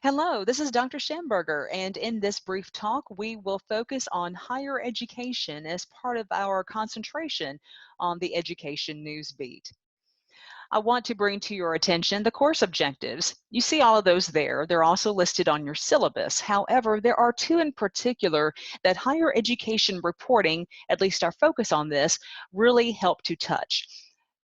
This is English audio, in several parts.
Hello, this is Dr. Schamberger, and in this brief talk, we will focus on higher education as part of our concentration on the education news beat. I want to bring to your attention the course objectives. You see all of those there. They're also listed on your syllabus. However, there are two in particular that higher education reporting, at least our focus on this, really help to touch.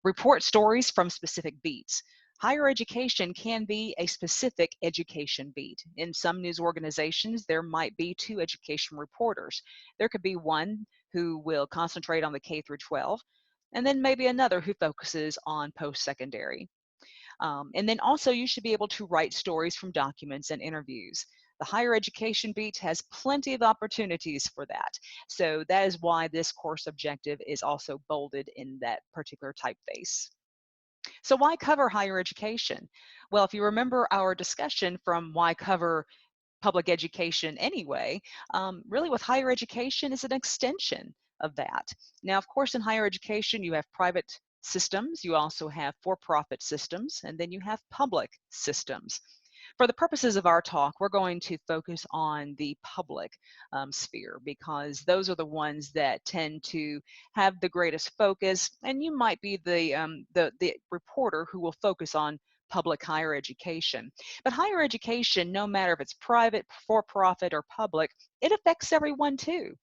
Report stories from specific beats. Higher education can be a specific education beat. In some news organizations, there might be two education reporters. There could be one who will concentrate on the K through 12, and then maybe another who focuses on post-secondary. And then also you should be able to write stories from documents and interviews. The higher education beat has plenty of opportunities for that. So that is why this course objective is also bolded in that particular typeface. So why cover higher education? Well, if you remember our discussion from why cover public education anyway, really with higher education is an extension of that. Now, of course, in higher education, you have private systems, you also have for-profit systems, and then you have public systems. For the purposes of our talk, we're going to focus on the public sphere because those are the ones that tend to have the greatest focus, and you might be the reporter who will focus on public higher education. But higher education, no matter if it's private, for-profit, or public, it affects everyone too.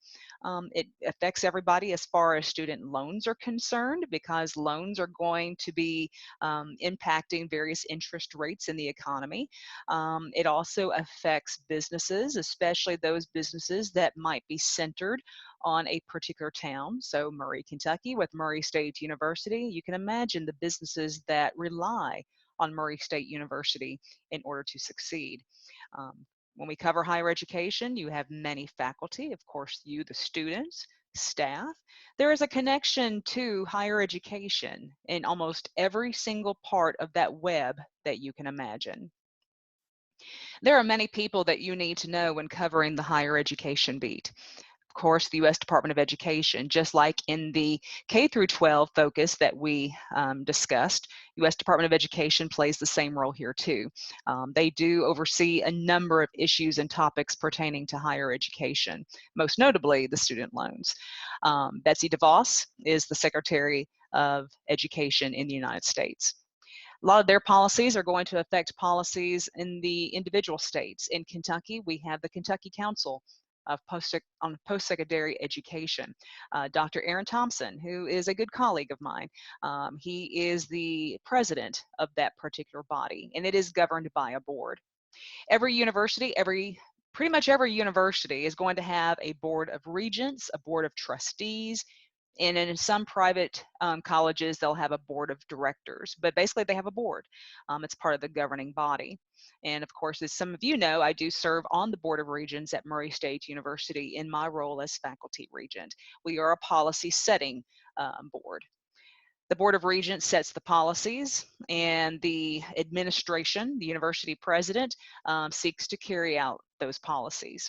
It affects everybody as far as student loans are concerned because loans are going to be impacting various interest rates in the economy. It also affects businesses, especially those businesses that might be centered on a particular town. So Murray, Kentucky with Murray State University, you can imagine the businesses that rely on Murray State University in order to succeed. When we cover higher education, you have many faculty, of course, you, the students, staff. There is a connection to higher education in almost every single part of that web that you can imagine. There are many people that you need to know when covering the higher education beat. Of course, the U.S. Department of Education, just like in the K through 12 focus that we discussed, U.S. Department of Education plays the same role here too. They do oversee a number of issues and topics pertaining to higher education, most notably the student loans. Betsy DeVos is the Secretary of Education in the United States. A lot of their policies are going to affect policies in the individual states. In Kentucky, we have the Kentucky Council of post-secondary education. Dr. Aaron Thompson, who is a good colleague of mine, he is the president of that particular body, and it is governed by a board. Every university, pretty much every university is going to have a board of regents, a board of trustees, and in some private colleges, they'll have a board of directors, but basically they have a board. It's part of the governing body. And of course, as some of you know, I do serve on the Board of Regents at Murray State University in my role as faculty regent. We are a policy setting board. The Board of Regents sets the policies, and the administration, the university president, seeks to carry out those policies.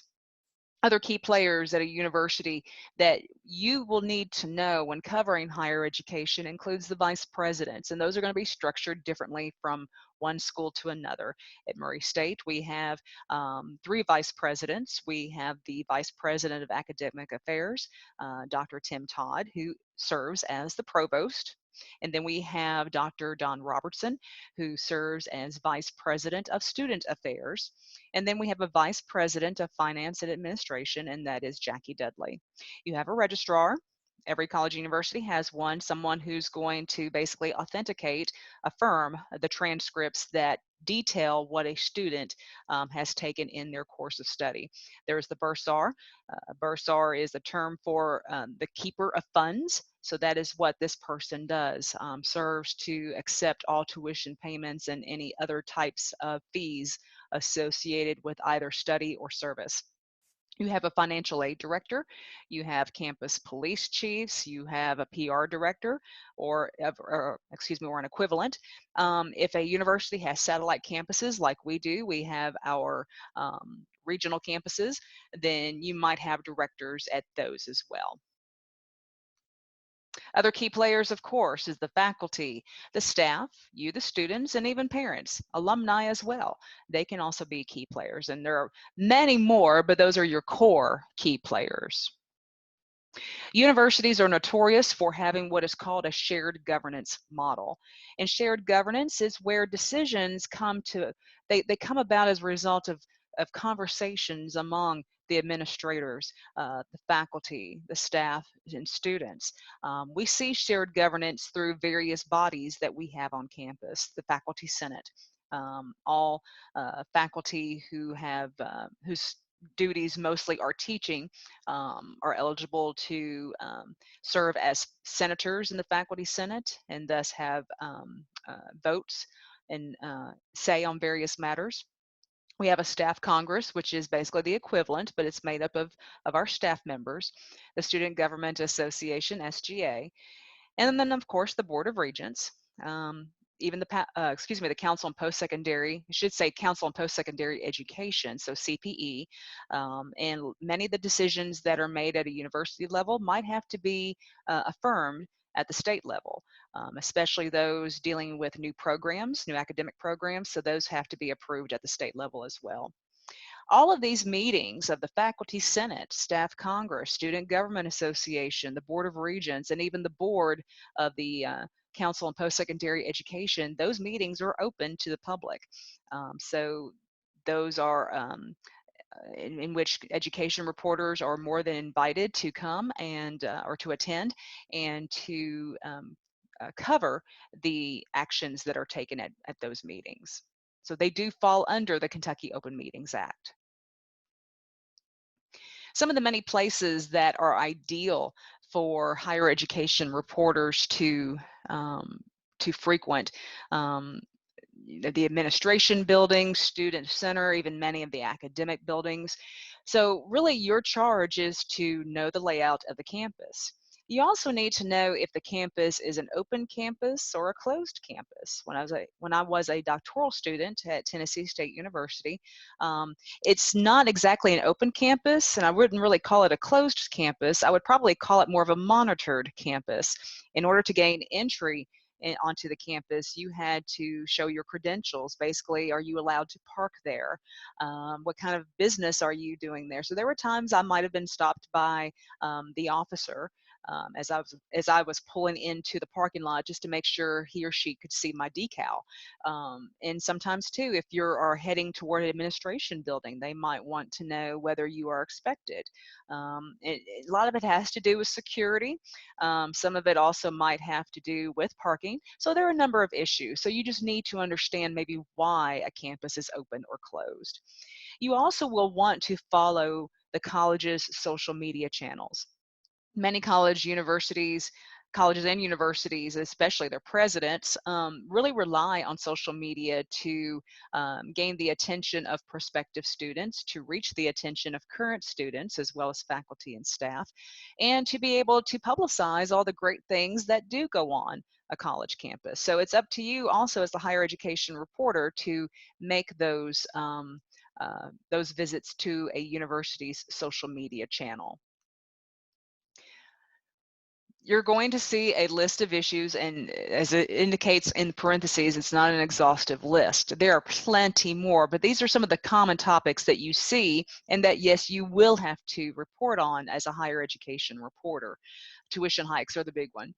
Other key players at a university that you will need to know when covering higher education includes the vice presidents, and those are going to be structured differently from one school to another. At Murray State, we have 3 vice presidents. We have the vice president of academic affairs, Dr. Tim Todd, who serves as the provost. And then we have Dr. Don Robertson, who serves as vice president of student affairs. And then we have a vice president of finance and administration, and that is Jackie Dudley. You have a registrar. Every college university has one, someone who's going to basically authenticate, affirm the transcripts that detail what a student has taken in their course of study. There's the bursar. Bursar is a term for the keeper of funds. So that is what this person does, serves to accept all tuition payments and any other types of fees associated with either study or service. You have a financial aid director, you have campus police chiefs, you have a PR director, or excuse me, or an equivalent. If a university has satellite campuses like we do, we have our regional campuses, then you might have directors at those as well. Other key players, of course, is the faculty, the staff, you, the students, and even parents, alumni as well. They can also be key players, and there are many more, but those are your core key players. Universities are notorious for having what is called a shared governance model. And shared governance is where decisions they come about as a result of conversations among the administrators, the faculty, the staff, and students. We see shared governance through various bodies that we have on campus, the Faculty Senate. All faculty whose duties mostly are teaching are eligible to serve as senators in the Faculty Senate and thus have votes and say on various matters. We have a staff Congress, which is basically the equivalent, but it's made up of our staff members, the Student Government Association, SGA, and then, of course, the Board of Regents, even the Council on Post-Secondary, I should say Council on Post-Secondary Education, so CPE, and many of the decisions that are made at a university level might have to be affirmed at the state level, especially those dealing with new programs, new academic programs, so those have to be approved at the state level as well. All of these meetings of the Faculty Senate, Staff Congress, Student Government Association, the Board of Regents, and even the board of the Council on Post-Secondary Education, those meetings are open to the public. So those are in which education reporters are more than invited to come and or to attend and to cover the actions that are taken at those meetings. So they do fall under the Kentucky Open Meetings Act. Some of the many places that are ideal for higher education reporters to frequent, the administration building, student center, even many of the academic buildings. So really your charge is to know the layout of the campus. You also need to know if the campus is an open campus or a closed campus. When I was a doctoral student at Tennessee State University, it's not exactly an open campus, and I wouldn't really call it a closed campus. I would probably call it more of a monitored campus. In order to gain entry onto the campus, you had to show your credentials. Basically, are you allowed to park there? What kind of business are you doing there? So there were times I might have been stopped by the officer as I was pulling into the parking lot just to make sure he or she could see my decal. And sometimes too, if you are heading toward an administration building, they might want to know whether you are expected. A lot of it has to do with security. Some of it also might have to do with parking. So there are a number of issues. So you just need to understand maybe why a campus is open or closed. You also will want to follow the college's social media channels. Many colleges and universities, especially their presidents, really rely on social media to gain the attention of prospective students, to reach the attention of current students, as well as faculty and staff, and to be able to publicize all the great things that do go on a college campus. So it's up to you also as the higher education reporter to make those visits to a university's social media channel. You're going to see a list of issues, and as it indicates in parentheses, it's not an exhaustive list. There are plenty more, but these are some of the common topics that you see and that, yes, you will have to report on as a higher education reporter. Tuition hikes are the big one.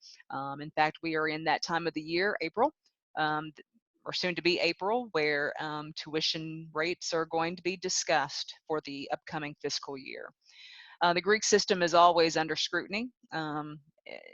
In fact, we are in that time of the year, April, or soon to be April, where tuition rates are going to be discussed for the upcoming fiscal year. The Greek system is always under scrutiny,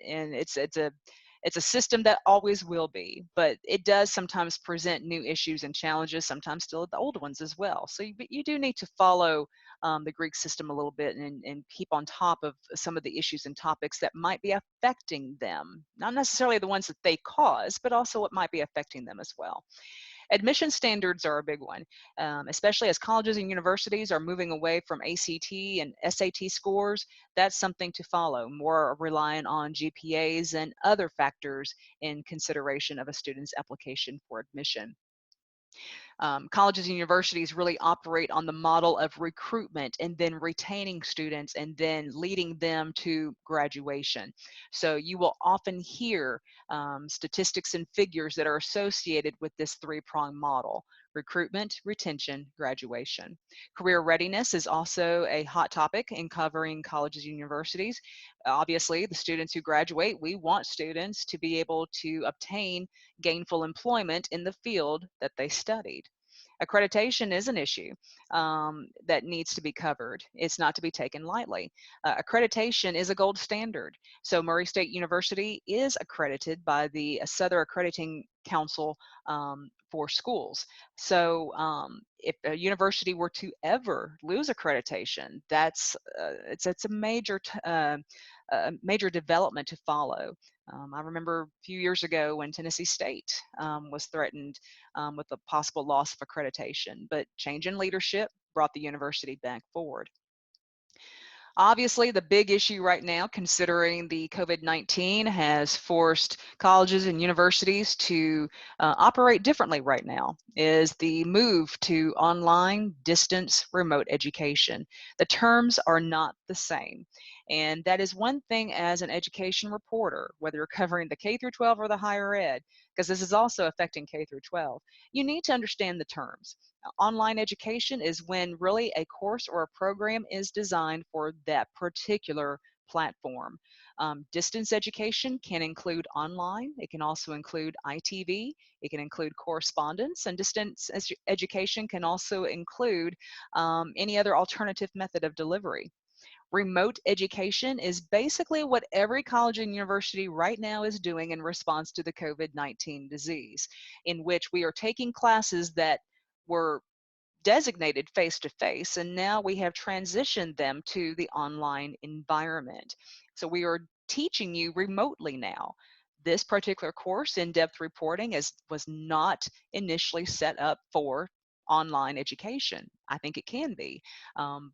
and it's a system that always will be, but it does sometimes present new issues and challenges, sometimes still the old ones as well. So you do need to follow the Greek system a little bit and keep on top of some of the issues and topics that might be affecting them. Not necessarily the ones that they cause, but also what might be affecting them as well. Admission standards are a big one, especially as colleges and universities are moving away from ACT and SAT scores. That's something to follow, more reliant on GPAs and other factors in consideration of a student's application for admission. Colleges and universities really operate on the model of recruitment and then retaining students and then leading them to graduation. So you will often hear statistics and figures that are associated with this three-pronged model: recruitment, retention, graduation. Career readiness is also a hot topic in covering colleges and universities. Obviously, the students who graduate, we want students to be able to obtain gainful employment in the field that they studied. Accreditation is an issue that needs to be covered. It's not to be taken lightly. Accreditation is a gold standard. So Murray State University is accredited by the Southern Accrediting Council for schools. So if a university were to ever lose accreditation, it's a major development to follow. I remember a few years ago when Tennessee State was threatened with the possible loss of accreditation, but change in leadership brought the university back forward. Obviously, the big issue right now, considering the COVID-19 has forced colleges and universities to operate differently right now, is the move to online, distance, remote education. The terms are not the same. And that is one thing as an education reporter, whether you're covering the K through 12 or the higher ed, because this is also affecting K through 12, you need to understand the terms. Online education is when really a course or a program is designed for that particular platform. Distance education can include online. It can also include ITV. It can include correspondence, and distance education can also include any other alternative method of delivery. Remote education is basically what every college and university right now is doing in response to the COVID-19 disease, in which we are taking classes that were designated face-to-face, and now we have transitioned them to the online environment. So we are teaching you remotely now. This particular course, in-depth reporting, was not initially set up for online education. I think it can be,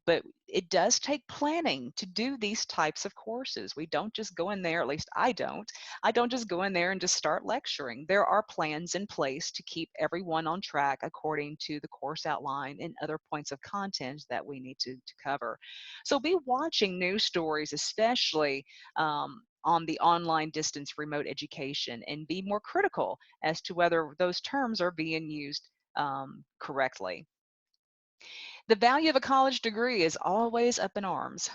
but it does take planning to do these types of courses. We don't just go in there, at least I don't. I don't just go in there and just start lecturing. There are plans in place to keep everyone on track according to the course outline and other points of content that we need to cover. So be watching news stories, especially on the online distance remote education, and be more critical as to whether those terms are being used correctly. The value of a college degree is always up in arms.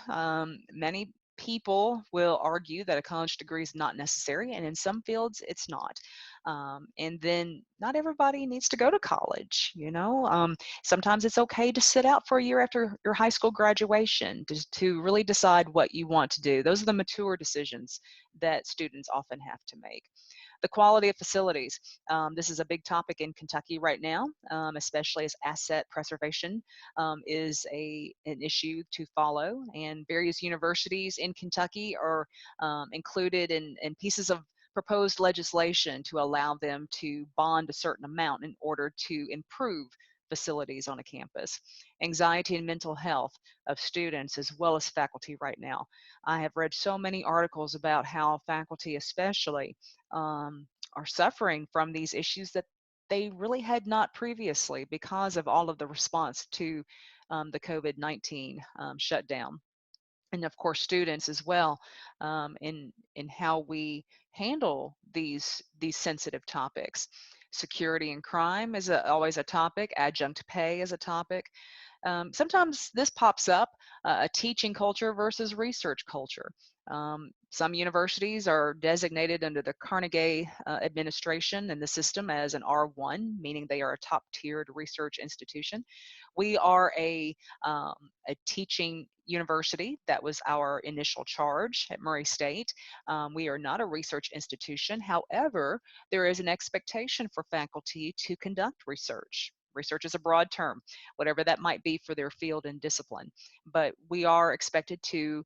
Many people will argue that a college degree is not necessary, and in some fields it's not. And then not everybody needs to go to college, you know. Sometimes it's okay to sit out for a year after your high school graduation to really decide what you want to do. Those are the mature decisions that students often have to make. The quality of facilities. This is a big topic in Kentucky right now, especially as asset preservation is an issue to follow. And various universities in Kentucky are included in pieces of proposed legislation to allow them to bond a certain amount in order to improve facilities on a campus. Anxiety and mental health of students as well as faculty right now. I have read so many articles about how faculty especially are suffering from these issues that they really had not previously because of all of the response to the COVID-19 shutdown. And of course, students as well, in how we handle these sensitive topics. Security and crime is always a topic. Adjunct pay is a topic. Sometimes this pops up, a teaching culture versus research culture. Some universities are designated under the Carnegie administration and the system as an R1, meaning they are a top-tiered research institution. We are a teaching university. That was our initial charge at Murray State. We are not a research institution. However, there is an expectation for faculty to conduct research. Research is a broad term, whatever that might be for their field and discipline. But we are expected to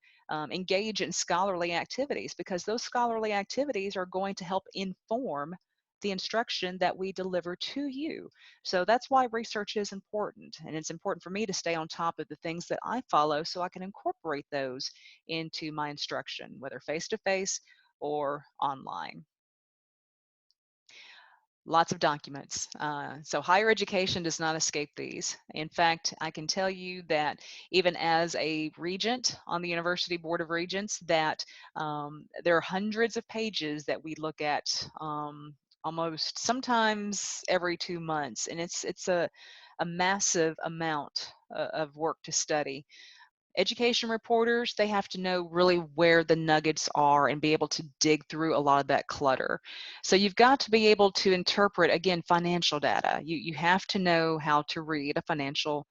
engage in scholarly activities because those scholarly activities are going to help inform the instruction that we deliver to you. So that's why research is important. And it's important for me to stay on top of the things that I follow so I can incorporate those into my instruction, whether face-to-face or online. Lots of documents. So higher education does not escape these. In fact, I can tell you that even as a regent on the University Board of Regents, that there are hundreds of pages that we look at almost sometimes every 2 months, and it's a massive amount of work to study. Education reporters, they have to know really where the nuggets are and be able to dig through a lot of that clutter. So you've got to be able to interpret, again, financial data. You have to know how to read a financial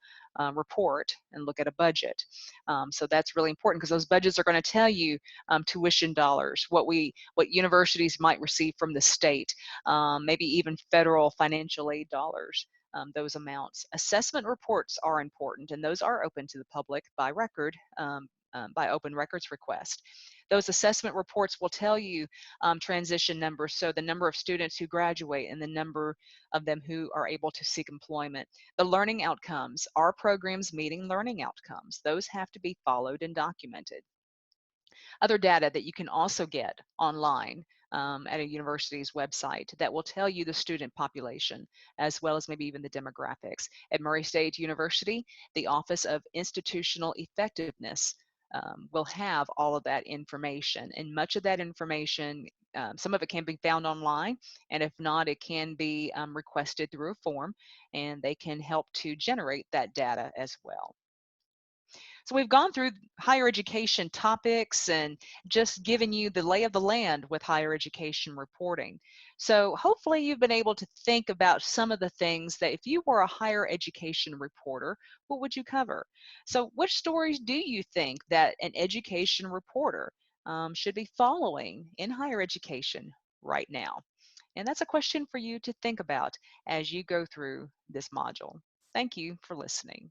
report and look at a budget. So that's really important because those budgets are going to tell you tuition dollars, what universities might receive from the state, maybe even federal financial aid dollars, those amounts. Assessment reports are important, and those are open to the public by record, by open records request. Those assessment reports will tell you transition numbers, so the number of students who graduate and the number of them who are able to seek employment. The learning outcomes, are programs meeting learning outcomes? Those have to be followed and documented. Other data that you can also get online at a university's website that will tell you the student population as well as maybe even the demographics. At Murray State University, the Office of Institutional Effectiveness will have all of that information, and much of that information, some of it can be found online, and if not, it can be requested through a form, and they can help to generate that data as well. So we've gone through higher education topics and just given you the lay of the land with higher education reporting. So hopefully you've been able to think about some of the things that if you were a higher education reporter, what would you cover? So which stories do you think that an education reporter should be following in higher education right now? And that's a question for you to think about as you go through this module. Thank you for listening.